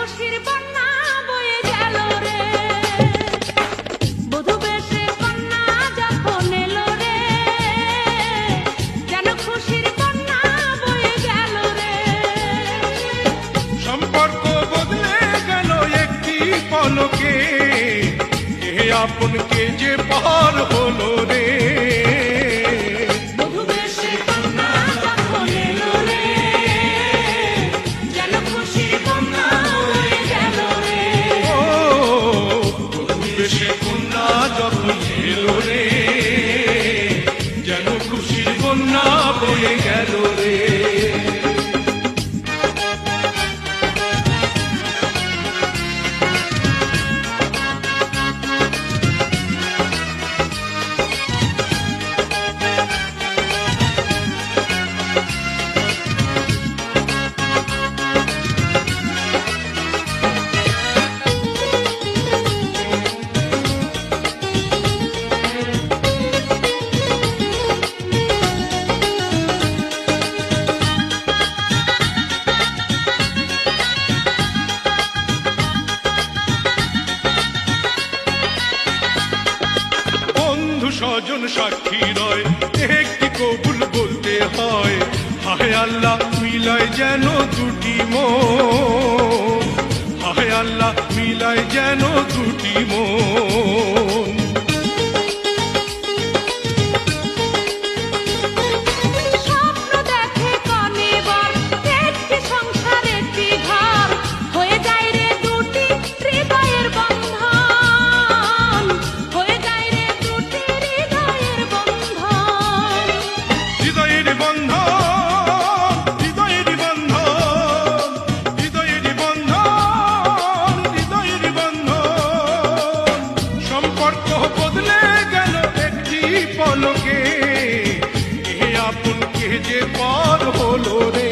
খুশির বন্যা বয়ে গেল রে, বধূ বেশে কন্যা যখন এলো রে, যেন খুশির বন্যা বয়ে গেল রে। সম্পর্ক বদলে গেল একটি পলকে, এ আপনকে যে পার হলো রে। বধূ বেশে কন্যা যখন এলো রে, যেন খুশির বন্যা বয়ে গেল রে। ও বেশে কন্যা যখন এলো রে, যেন খুশির বন্যা বয়ে গেল রে। স্বজন সাক্ষী রয়, একটি কবুল বলতে হয়। হায় আল্লাহ মিলায় যেন দুটি মন, হায় আল্লাহ মিলায় যেন দুটি মন। স্বপ্ন দেখে কনে বর, একটি সংসার একটি ঘর, হয়ে যায় রে দুটি হৃদয়ের বন্ধন, হয়ে যায় রে দুটি হৃদয়ের বন্ধন। হৃদয়ের বন্ধন, হৃদয়ের বন্ধন, হৃদয়ের বন্ধন, হৃদয়ের বন্ধন। সম্পর্ক বদলে গেল একটি পলকে, এ আপনকে যে পার হলো রে।